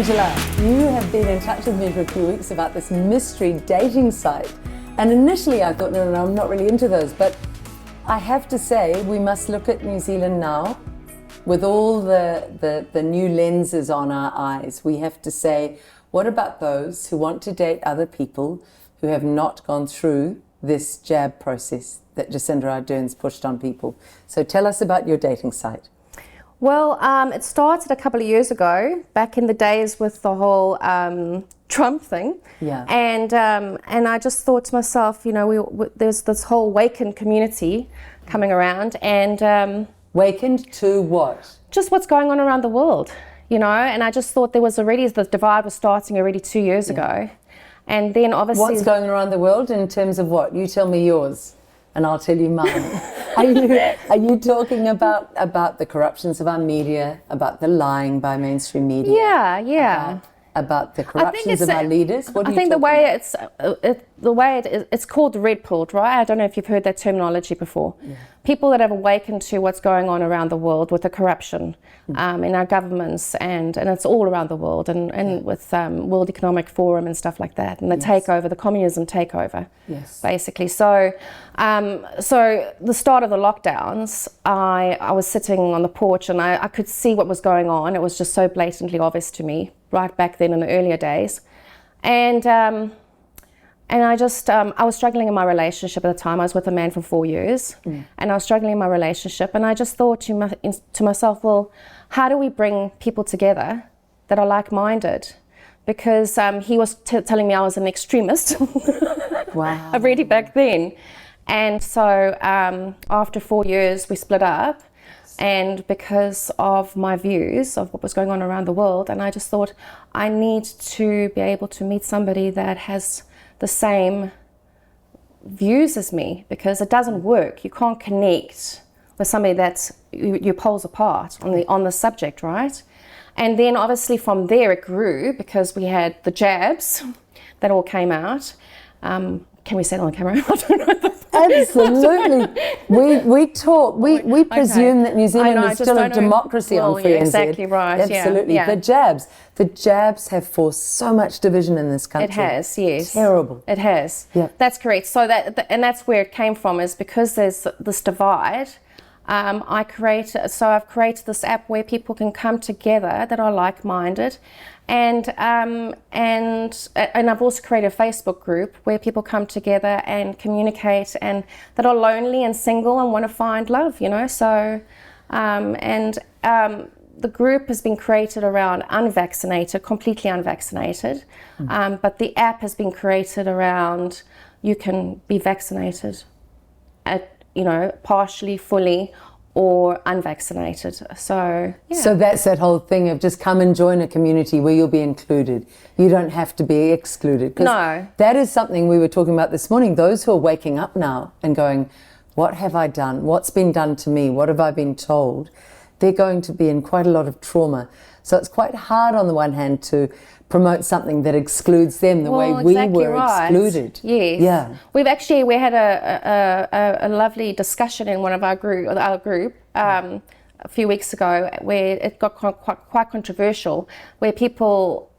Angela, you have been in touch with me for a few weeks about this mystery dating site. And initially I thought, no, I'm not really into those. But I have to say, we must look at New Zealand now with all the new lenses on our eyes. We have to say, what about those who want to date other people who have not gone through this jab process that Jacinda Ardern's pushed on people? So tell us about your dating site. Well, it started a couple of years ago, back in the days with the whole Trump thing. Yeah. And I just thought to myself, you know, there's this whole Wakened community coming around, and Wakened to what? just what's going on around the world, you know. And I just thought the divide was starting already 2 years ago, and then obviously What's going around the world in terms of what? You tell me yours, and I'll tell you mine. Are you talking about the corruptions of our media, about the lying by mainstream media? Yeah. About the corruptions of our leaders? What are I you think the talking way it's called red pilled, right? I don't know if you've heard that terminology before. Yeah. People that have awakened to what's going on around the world with the corruption in our governments, and it's all around the world, and with World Economic Forum and stuff like that, and the takeover, the communism takeover, basically. So the start of the lockdowns, I was sitting on the porch, and I could see what was going on. It was just so blatantly obvious to me right back then in the earlier days, and I just I was struggling in my relationship at the time. I was with a man for 4 years, and I was struggling in my relationship, and I just thought to myself, well, how do we bring people together that are like-minded? Because he was telling me I was an extremist. Wow. Already back then. And so after 4 years we split up, and because of my views of what was going on around the world, and I just thought I need to be able to meet somebody that has the same views as me, because it doesn't work. You can't connect with somebody that's your poles apart on the subject, right? And then obviously from there it grew, because we had the jabs that all came out. Can we say it on camera? I don't know. Absolutely. We presume that New Zealand is still a democracy on Free NZ. Exactly right. Absolutely. Yeah. The jabs have forced so much division in this country. It has, yes. Terrible. It has. Yeah. That's correct. So that's where it came from, is because there's this divide. I've created this app where people can come together that are like-minded, and I've also created a Facebook group where people come together and communicate, and that are lonely and single and want to find love, you know. So the group has been created around unvaccinated, completely unvaccinated, but the app has been created around you can be vaccinated partially, fully, or unvaccinated. So that's that whole thing of just come and join a community where you'll be included. You don't have to be excluded. No. That is something we were talking about this morning. Those who are waking up now and going, what have I done? What's been done to me? What have I been told? They're going to be in quite a lot of trauma. So it's quite hard on the one hand to promote something that excludes them the way we were excluded. Yes. Yeah. We had a lovely discussion in one of our group a few weeks ago, where it got quite controversial, where people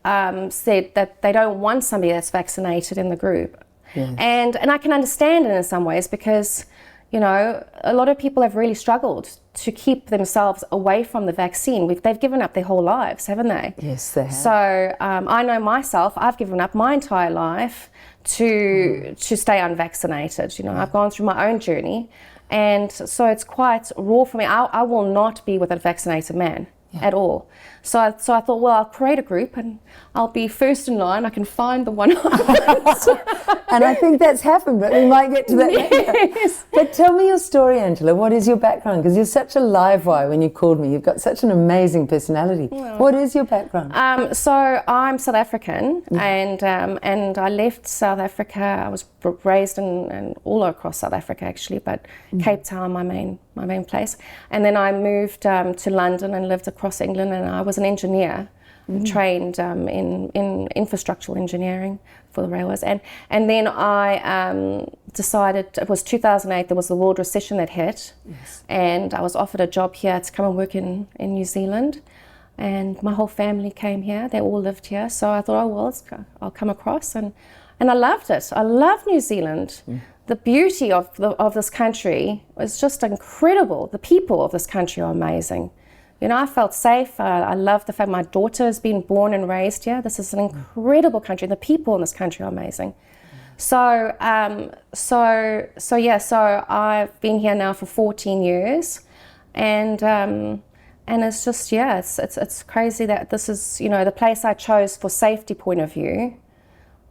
said that they don't want somebody that's vaccinated in the group. Yes. And I can understand it in some ways, because you know, a lot of people have really struggled to keep themselves away from the vaccine. They've given up their whole lives, haven't they? Yes, they have. So I know myself, I've given up my entire life to stay unvaccinated. You know, I've gone through my own journey, and so it's quite raw for me. I will not be with a vaccinated man at all. So I thought, well, I'll create a group and I'll be first in line. I can find the one. And I think that's happened, but we might get to that later. But tell me your story, Angela. What is your background? Because you're such a live wire when you called me. You've got such an amazing personality. Well, what is your background? So I'm South African, and I left South Africa. I was raised in all across South Africa, actually, but Cape Town, my main place. And then I moved to London and lived across England, and I was an engineer, trained in infrastructural engineering for the railways. And then I decided, it was 2008, there was the world recession that hit, and I was offered a job here to come and work in New Zealand. and my whole family came here. They all lived here. So I thought, oh, well, I'll come across. And I loved it. I love New Zealand. The beauty of this country was just incredible. The people of this country are amazing. You know, I felt safe. I love the fact my daughter has been born and raised here. This is an incredible country. The people in this country are amazing. So I've been here now for 14 years, and it's just, it's crazy that this is, you know, the place I chose for safety point of view.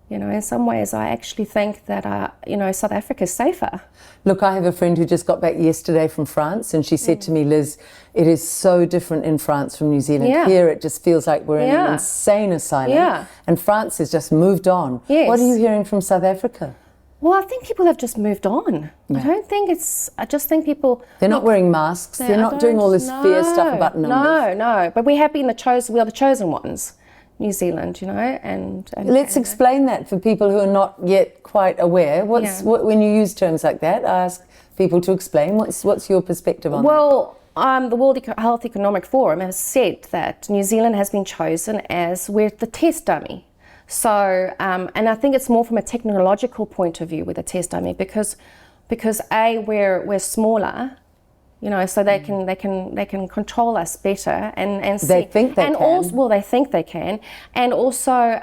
You know, in some ways, I actually think that, you know, South Africa is safer. Look, I have a friend who just got back yesterday from France, and she said to me, Liz, it is so different in France from New Zealand. Yeah. Here, it just feels like we're in an insane asylum, and France has just moved on. Yes. What are you hearing from South Africa? Well, I think people have just moved on. I just think people... They're not wearing masks. They're not doing all this fear stuff about numbers. No. But we have been we are the chosen ones. New Zealand, you know, and let's explain that for people who are not yet quite aware. When you use terms like that, I ask people to explain. What's your perspective on that? Well, the World Health Economic Forum has said that New Zealand has been chosen as we're the test dummy. So, and I think it's more from a technological point of view with a test dummy because we're smaller. You know, so they can control us better and see. They think they can. Also, they think they can, and also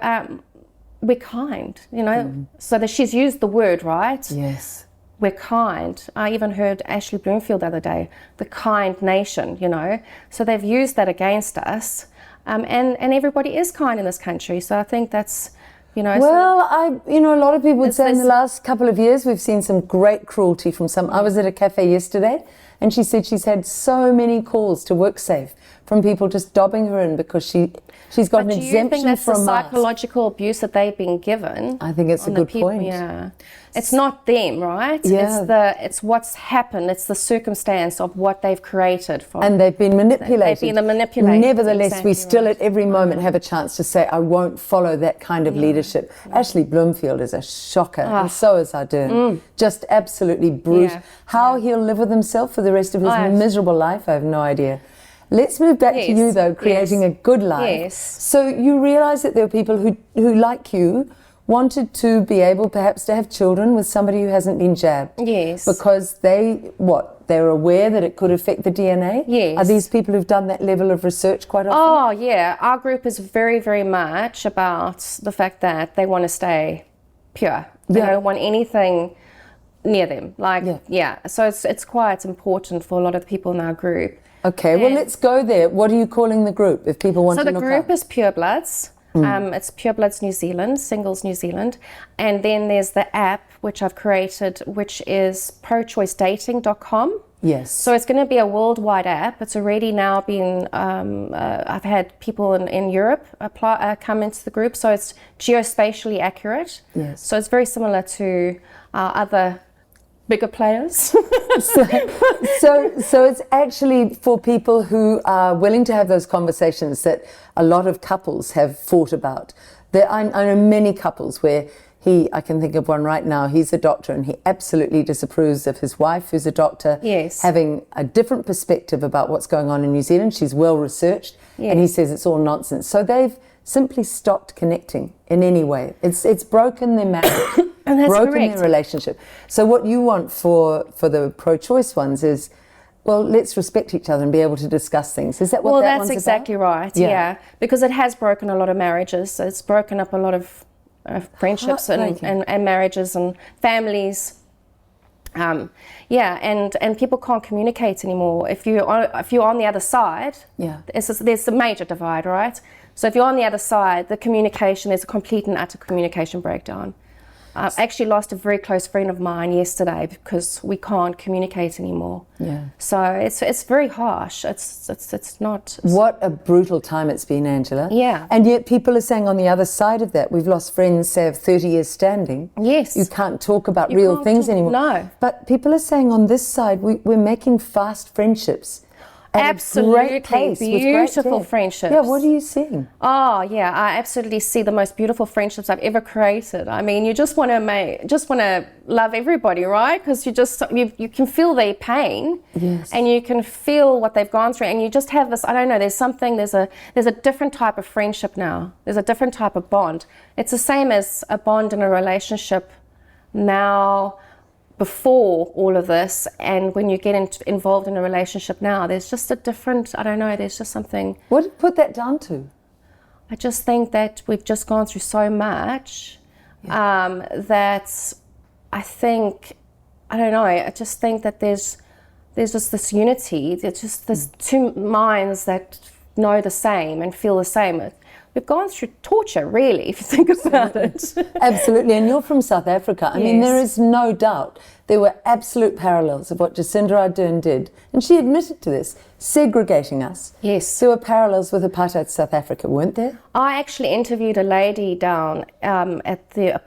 we're kind. You know, so that she's used the word right. Yes, we're kind. I even heard Ashley Bloomfield the other day, the kind nation. You know, so they've used that against us, and everybody is kind in this country. So I think that's. You know, well, a lot of people would say in the last couple of years we've seen some great cruelty from some. I was at a cafe yesterday, and she said she's had so many calls to WorkSafe from people just dobbing her in because she's got an exemption from masks. Do you think that's the psychological abuse that they've been given? I think it's a good point. Yeah, it's not them, right? Yeah. It's what's happened. It's the circumstance of what they've created. And they've been manipulated. They've been manipulated. Nevertheless, exactly we still at every moment have a chance to say, I won't follow that kind of leadership. Ashley Bloomfield is a shocker, and so is Ardern. Just absolutely brutal. Yeah. How he'll live with himself for the rest of his miserable life, I have no idea. Let's move back to you, though, creating a good life. Yes. So you realise that there are people who, like you, wanted to be able perhaps to have children with somebody who hasn't been jabbed. Yes. Because they're aware that it could affect the DNA? Yes. Are these people who've done that level of research quite often? Oh, yeah. Our group is very, very much about the fact that they want to stay pure. They don't want anything near them. So it's quite important for a lot of the people in our group. Okay, well, let's go there. What are you calling the group if people want to look up? So the group is Pure Bloods. It's Pure Bloods New Zealand, Singles New Zealand. And then there's the app, which I've created, which is prochoicedating.com. Yes. So it's going to be a worldwide app. It's already now been, I've had people in Europe come into the group. So it's geospatially accurate. Yes. So it's very similar to our other bigger players. so it's actually for people who are willing to have those conversations that a lot of couples have thought about. I know many couples where I can think of one right now, he's a doctor and he absolutely disapproves of his wife who's a doctor having a different perspective about what's going on in New Zealand. She's well researched and he says it's all nonsense. So they've simply stopped connecting in any way. It's broken their marriage. And that's broken correct. their relationship. So what you want for the pro-choice ones is, well, let's respect each other and be able to discuss things. Is that what that one's about? Well, that's exactly right, yeah. Because it has broken a lot of marriages. It's broken up a lot of friendships and marriages and families. And people can't communicate anymore. If you're on the other side, there's a major divide, right? So if you're on the other side, there's a complete and utter communication breakdown. I actually lost a very close friend of mine yesterday because we can't communicate anymore. Yeah. So it's very harsh. It's not. What a brutal time it's been, Angela. Yeah. And yet people are saying on the other side of that, we've lost friends, say, of 30 years standing. Yes. You can't talk about real things anymore. No. But people are saying on this side, we're making fast friendships. at Absolutely, a great pace, with great beautiful care. friendships. Yeah, what are you seeing? Oh yeah, I absolutely see the most beautiful friendships I've ever created. I mean, you just want to love everybody, right? Because you can feel their pain, Yes. and you can feel what they've gone through, and you just have this. I don't know. There's a different type of friendship now. There's a different type of bond. It's the same as a bond in a relationship now. Before all of this, and when you get involved in a relationship now, there's just a different, I don't know, there's just something. What did you put that down to? I just think that we've just gone through so much that I think, I don't know, I just think that there's just this unity. There's just there's two minds that know the same and feel the same. We've gone through torture, really, if you think about it. Absolutely, and you're from South Africa. I mean, Yes. there is no doubt there were absolute parallels of what Jacinda Ardern did, and she admitted to this, segregating us. Yes. There were parallels with apartheid South Africa, weren't there? I actually interviewed a lady down at the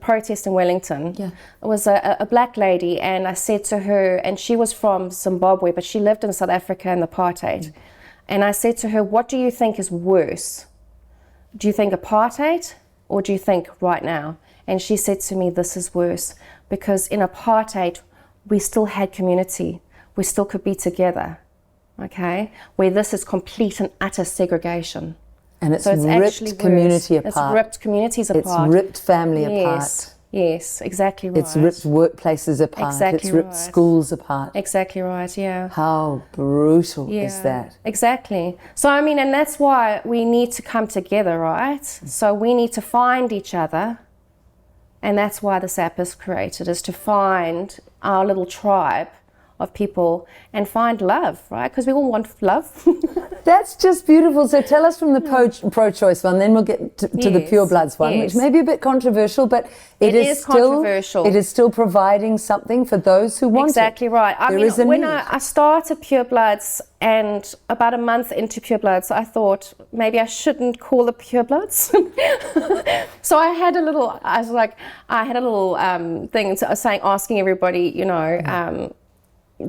protest in Wellington. Yeah. It was a black lady, and I said to her, and she was from Zimbabwe, but she lived in South Africa in the apartheid. And I said to her, what do you think is worse? Do you think apartheid, or do you think right now? And she said to me, this is worse, because in apartheid, we still had community. We still could be together, okay? Where this is complete and utter segregation. And it's So it's actually ripped community worse. apart. It's ripped communities apart. It's ripped family Yes, apart. yes, exactly right. It's ripped workplaces apart. Exactly it's ripped right. schools apart. Exactly right, yeah. How brutal is that? Exactly. So, I mean, and that's why we need to come together, right? So we need to find each other, and that's why this app is created, is to find our little tribe of people and find love, right? Because we all want love. That's just beautiful. So tell us from the pro-choice one, then we'll get to the Yes, Pure Bloods one, yes. which may be a bit controversial, but It is still controversial. It is still providing something for those who want Exactly it. right. I There mean, is a when need. I started Pure Bloods, and about a month into Pure Bloods, I thought maybe I shouldn't call it Pure Bloods. So I had a little thing asking everybody, you know,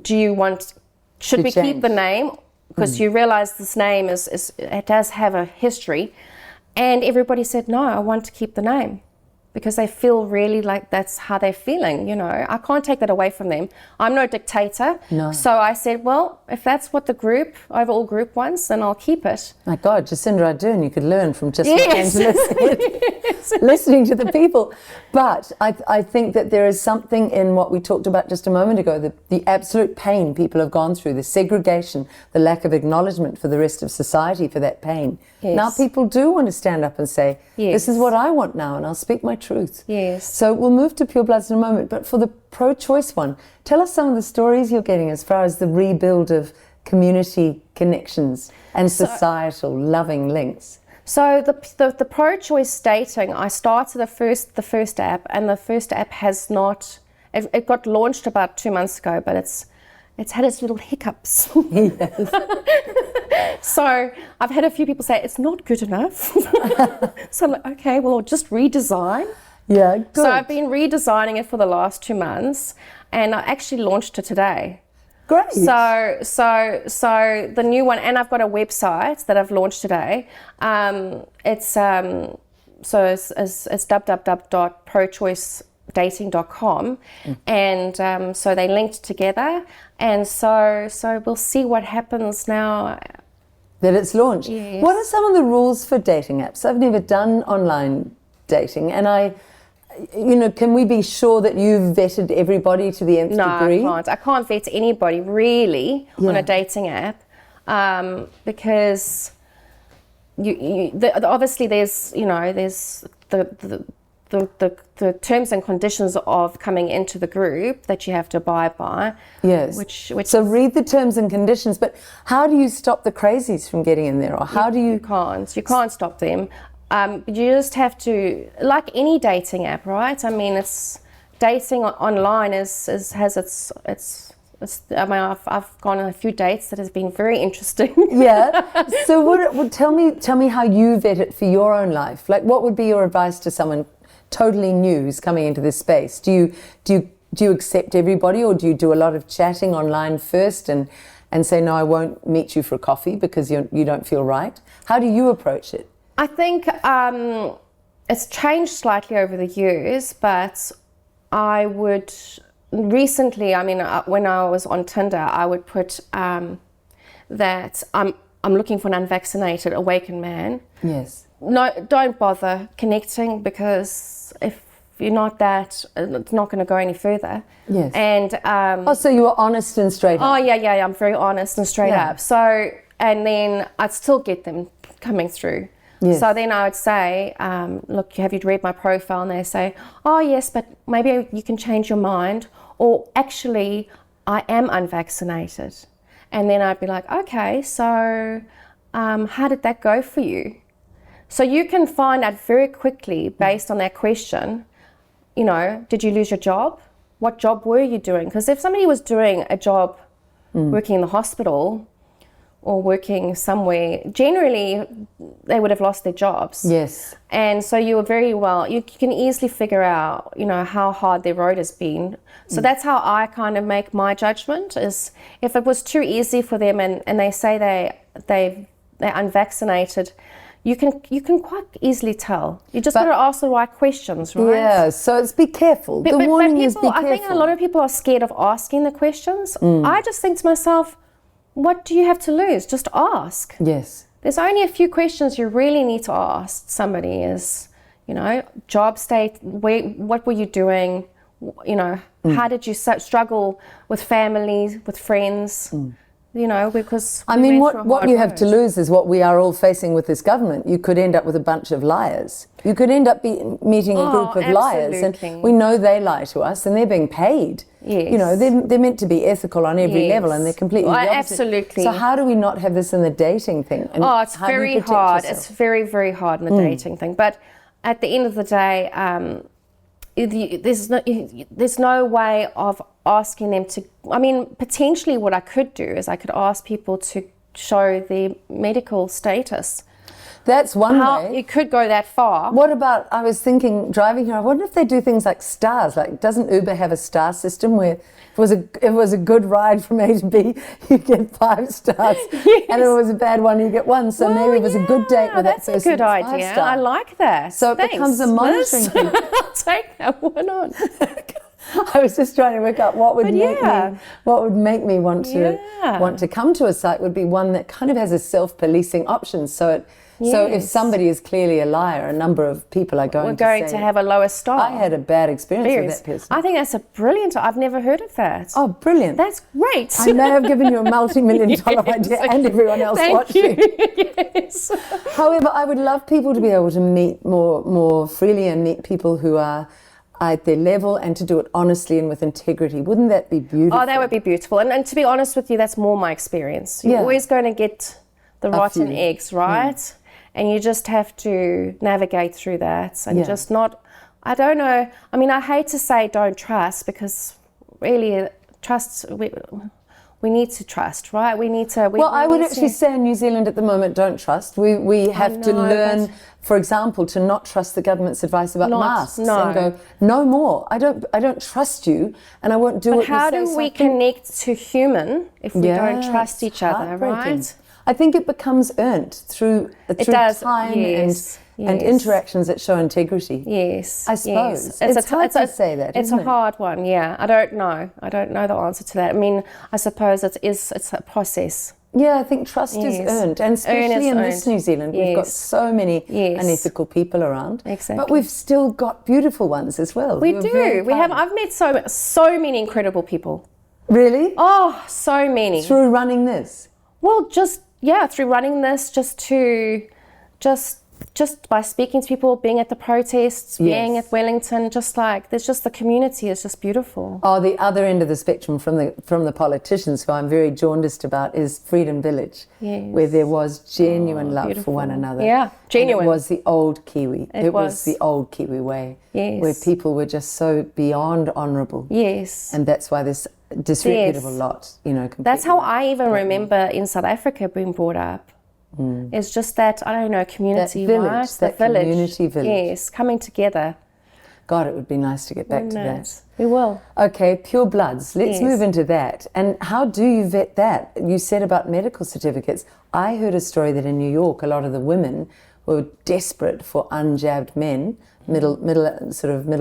do you want, should To we change. keep the name? Because you realize this name it does have a history. And everybody said, no, I want to keep the name. Because they feel really like that's how they're feeling, you know. I can't take that away from them. I'm no dictator. No. So I said, well, if that's what the overall group wants, then I'll keep it. My God, Jacinda Ardern, you could learn from just Yes. listening to the people. But I think that there is something in what we talked about just a moment ago, the absolute pain people have gone through, the segregation, the lack of acknowledgement for the rest of society for that pain. Yes. Now people do want to stand up and say, this is Yes. what I want now, and I'll speak my truth. Yes. So we'll move to Pure Bloods in a moment, but for the pro-choice one, tell us some of the stories you're getting as far as the rebuild of community connections and societal loving links. So the pro-choice dating, I started the first app, and the first app has not. It got launched about 2 months ago, but it's had its little hiccups. Yes. So I've had a few people say it's not good enough. So I'm like, okay, well, I'll just redesign. Yeah, good. So I've been redesigning it for the last 2 months, and I actually launched it today. Great. So the new one, and I've got a website that I've launched today. It's www.prochoicedating.com, and so they linked together, and so we'll see what happens now. That it's launched. Yes. What are some of the rules for dating apps? I've never done online dating, and can we be sure that you've vetted everybody to the nth degree? No, I can't vet anybody really on Yeah. a dating app, because obviously there's the terms and conditions of coming into the group that you have to abide by. Yes. Which So read the terms and conditions, but how do you stop the crazies from getting in there? Or how do you... you can't stop them. You just have to, like any dating app, right? I mean, it's dating online has its I mean, I've gone on a few dates that has been very interesting. Yeah. So tell me how you vet it for your own life. Like, what would be your advice to someone totally new who's coming into this space? Do you accept everybody, or do you do a lot of chatting online first and and say, no, I won't meet you for a coffee because you don't feel right? How do you approach it? I think it's changed slightly over the years, but I would recently, when I was on Tinder, I would put that I'm looking for an unvaccinated, awakened man. Yes. No, don't bother connecting, because if you're not that, it's not going to go any further. Yes. And so you were honest and straight up. oh yeah, I'm very honest and straight Yeah. up. So, and then I'd still get them coming through. Yes. So then I would say, look, have you read my profile? And they say, oh yes, but maybe you can change your mind, or actually I am unvaccinated. And then I'd be like, okay, so how did that go for you? So you can find out very quickly based on that question, did you lose your job? What job were you doing? Because if somebody was doing a job working in the hospital or working somewhere, generally they would have lost their jobs. Yes. And so you can easily figure out, how hard their road has been. So that's how I kind of make my judgment, is if it was too easy for them and they say they're unvaccinated, you can quite easily tell. You just got to ask the right questions, right? Yeah, so it's be careful. The warning is be careful. I think a lot of people are scared of asking the questions. I just think to myself, what do you have to lose? Just ask. Yes. There's only a few questions you really need to ask somebody is, job state, what were you doing? How did you struggle with families, with friends? Because what you have to lose is what we are all facing with this government. You could end up with a bunch of liars. You could end up meeting a group of liars, and we know they lie to us, and they're being paid. Yes. They're meant to be ethical on every level, and they're completely the opposite. Absolutely. So how do we not have this in the dating thing? And it's very hard. It's very, very hard in the dating thing. But at the end of the day, there's no way of asking them to. Potentially what I could do is I could ask people to show their medical status. That's one way. It could go that far. What about, I was thinking, driving here, I wonder if they do things like stars. Like, doesn't Uber have a star system where if it was a good ride from A to B, you get 5 stars. Yes. And if it was a bad one, you get 1. So maybe it was a good date with that person. That's a good idea. I like that. So it becomes a monitoring thing. I'll take that one on. I was just trying to work out what would make me want to come to a site. Would be one that kind of has a self-policing option. So if somebody is clearly a liar, a number of people are going to have a lower star. I had a bad experience with that person. I think that's a brilliant. I've never heard of that. Oh, brilliant! That's great. I may have given you a multi-million-dollar idea, and everyone else watching. Yes. However, I would love people to be able to meet more freely and meet people who are at their level, and to do it honestly and with integrity. Wouldn't that be beautiful? Oh, that would be beautiful. And to be honest with you, that's more my experience. You're always going to get the rotten eggs, right? And you just have to navigate through that and just not, I don't know. I hate to say don't trust, because really trust, we need to trust, right? We need to. I would actually say in New Zealand at the moment, don't trust. We have to learn, for example, to not trust the government's advice about masks and go, no more. I don't trust you, and I won't do it. But how do we connect to human if we don't trust each other, right? I think it becomes earned through time and interactions that show integrity. Yes, I suppose. It's hard to say that. It's a hard one. Yeah, I don't know the answer to that. I suppose it's a process. Yeah, I think trust is earned, and especially in this New Zealand, we've got so many unethical people around. Exactly. But we've still got beautiful ones as well. We do. We have. I've met so many incredible people. Really? Oh, so many. Through running this? Well, through running this, just by speaking to people, being at the protests, being at Wellington, there's just the community is just beautiful. Oh, the other end of the spectrum from the politicians, who I'm very jaundiced about, is Freedom Village, where there was genuine love for one another. Yeah, genuine. And it was the old Kiwi. It was the old Kiwi way, where people were just so beyond honourable. Yes. And that's why this disreputable lot, That's how I even remember in South Africa being brought up. It's just that, I don't know, community, that village, right? that community village. Yes, coming together. God, it would be nice to get back to that. We will. Okay, Pure Bloods. Let's Yes. move into that. And how do you vet that? You said about medical certificates. I heard a story that in New York, a lot of the women were desperate for unjabbed men, middle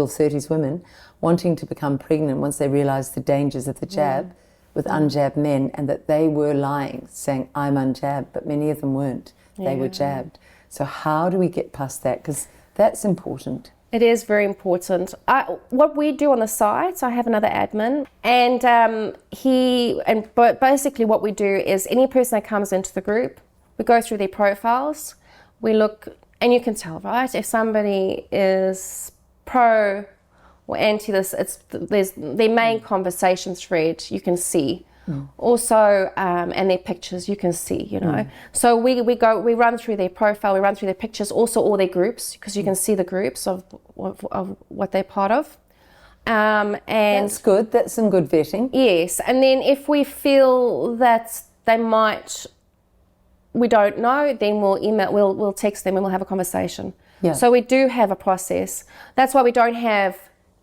30s women, wanting to become pregnant once they realized the dangers of the jab with unjabbed men, and that they were lying, saying, I'm unjabbed, but many of them weren't. They were jabbed. So how do we get past that? Because that's important. It is very important. What we do on the site, I have another admin, and basically what we do is any person that comes into the group, we go through their profiles, we look, and you can tell, right, if somebody is pro or anti this, there's their main conversation thread you can see. Also, and their pictures you can see, you know. So we run through their profile, we run through their pictures, also all their groups, because you can see the groups of what they're part of. And That's good. That's some good vetting. yes, and then if we feel that they might, we don't know, then we'll email, we'll text them and we'll have a conversation. Yeah. So we do have a process. That's why we don't have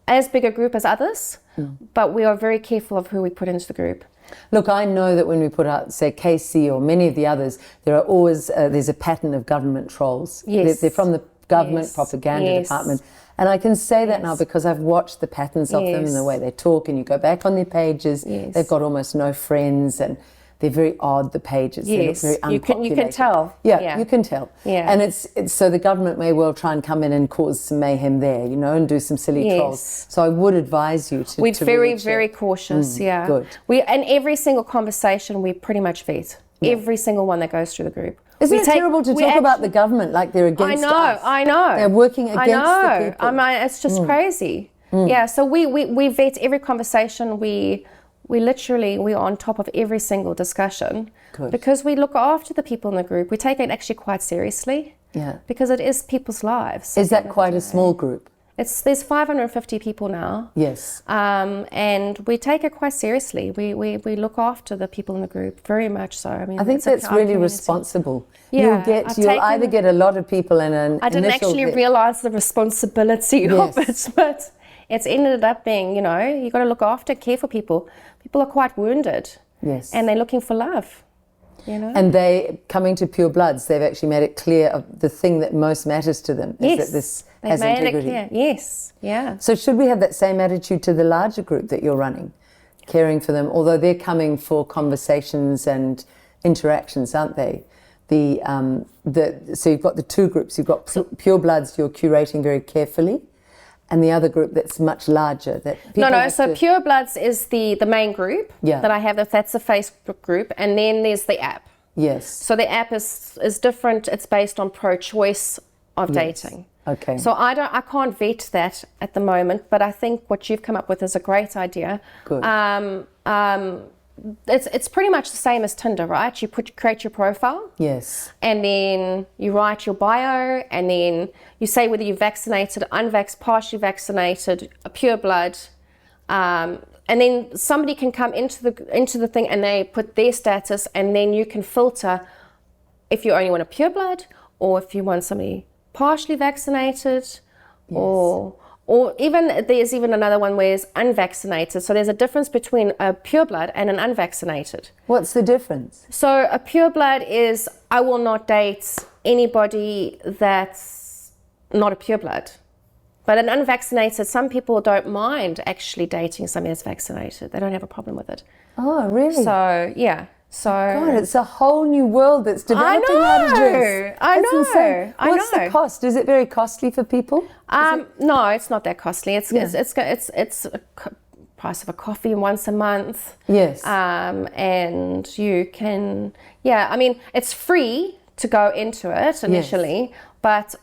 as big a group as others, but we are very careful of who we put into the group. Look, I know that when we put out, say, KC or many of the others, there are always, there's a pattern of government trolls. Yes. They're from the government Yes. propaganda Yes. department. And I can say that now because I've watched the patterns of them and the way they talk, and you go back on their pages, they've got almost no friends, and they're very odd, the pages. They look Yes, very you can unpopulated. tell. Yeah, you can tell. Yeah. And it's so the government may well try and come in and cause some mayhem there, you know, and do some silly trolls. So I would advise you to We're really very check. cautious, yeah. Good. And every single conversation we pretty much vet. Every single one that goes through the group. Isn't it terrible to talk about the government like they're against us? I know. They're working against the people. I mean, it's just crazy. Yeah, so we vet every conversation. We're on top of every single discussion. Good. Because we look after the people in the group. We take it actually quite seriously. Yeah. Because it is people's lives. Is that quite a small group? There's 550 people now. Yes. And we take it quite seriously. We look after the people in the group very much so. I mean, I think it's a that's really community. responsible. Yeah, You'll either get a lot of people in an I didn't initial actually realise the responsibility of Yes. it, but it's ended up being, you know, you got to look after, care for people. People are quite wounded. Yes. And they're looking for love, you know. And they, coming to Pure Bloods, they've actually made it clear of the thing that most matters to them is that this they has made integrity. it clear. Yes, yeah. So should we have that same attitude to the larger group that you're running, caring for them, although they're coming for conversations and interactions, aren't they? So you've got the two groups. You've got Pure Bloods you're curating very carefully, and the other group that's much larger. That people have So to- Pure Bloods is the main group that I have. That's the Facebook group, and then there's the app. Yes. So the app is different. It's based on pro-choice of dating. Okay. So I can't vet that at the moment, but I think what you've come up with is a great idea. Good. It's pretty much the same as Tinder, right? You create your profile, Yes. and then you write your bio, and then you say whether you're vaccinated, unvaxxed, partially vaccinated, a pure blood, and then somebody can come into the thing and they put their status, and then you can filter if you only want a pure blood or if you want somebody partially vaccinated, or even there's even another one where it's unvaccinated. So there's a difference between a pure blood and an unvaccinated. What's the difference? So a pure blood is I will not date anybody that's not a pure blood. But an unvaccinated, some people don't mind actually dating somebody that's vaccinated. They don't have a problem with it. Oh, really? So yeah. So God, it's a whole new world that's developing out of this. I That's know. insane. I What's know. the cost? Is it very costly for people? No, it's not that costly. It's a price of a coffee once a month. Yes. And you can, I mean, it's free to go into it initially, but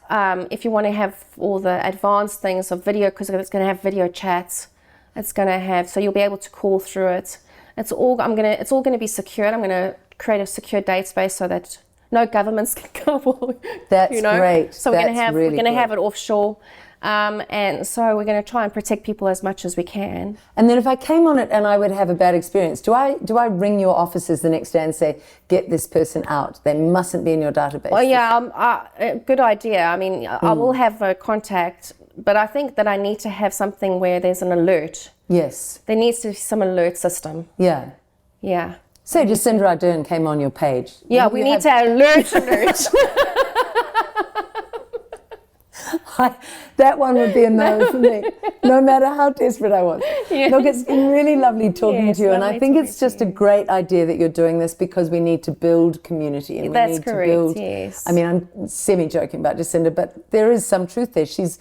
if you want to have all the advanced things of video, because it's going to have video chats, it's going to have, so you'll be able to call through it. It's all going to be secured. I'm going to create a secure date space so that no governments can come. That's great. So we're going to good. have it offshore, and so we're going to try and protect people as much as we can. And then if I came on it and I would have a bad experience, do I ring your offices the next day and say, get this person out? They mustn't be in your database. Well, yeah, good idea. I mean, I will have a contact but I think that I need to have something where there's an alert. Yes. There needs to be some alert system. Yeah. Yeah. So Jacinda Ardern came on your page. Yeah, we need to alert. That one would be a no for me, no matter how desperate I was. Yes. Look, it's been really lovely talking Yes, to you, and I lovely think talking it's to just a great idea that you're doing this because we need to build community, and we That's need correct, to build. yes. I mean, I'm semi-joking about Jacinda, but there is some truth there. She's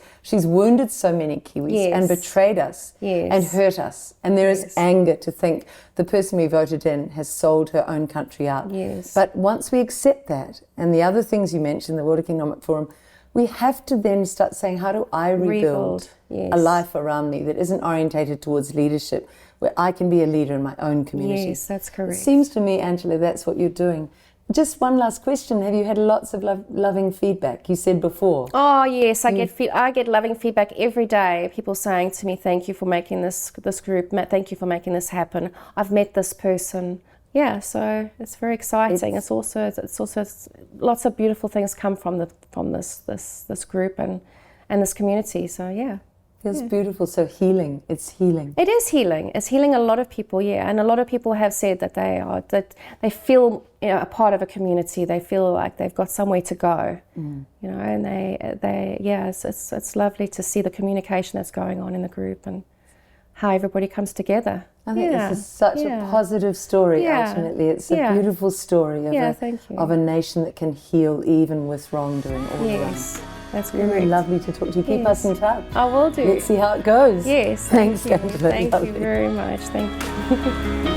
wounded so many Kiwis Yes. and betrayed us Yes. and hurt us, and there is Yes. anger to think the person we voted in has sold her own country out. Yes. But once we accept that, and the other things you mentioned, the World Economic Forum, we have to then start saying, how do I rebuild Yes. a life around me that isn't orientated towards leadership, where I can be a leader in my own community? Yes, that's correct. It seems to me, Angela, that's what you're doing. Just one last question. Have you had lots of loving feedback? You said before. Oh yes, I get loving feedback every day. People saying to me, "Thank you for making this group. Thank you for making this happen. I've met this person." Yeah, so it's very exciting. It's also lots of beautiful things come from this group and this community. So yeah. Feels beautiful. So healing. It's healing. It is healing. It's healing a lot of people, yeah. And a lot of people have said that they feel a part of a community. They feel like they've got somewhere to go, and it's lovely to see the communication that's going on in the group and how everybody comes together. I think this is such a positive story. Yeah. Ultimately, it's a beautiful story of thank you. of a nation that can heal even with wrongdoing all around. Yes, that's great. Really lovely to talk to you. Keep us in touch. I will do. Let's see how it goes. Yes. Thanks, thank you. Angela. Thank Lovely. you very much. Thank you.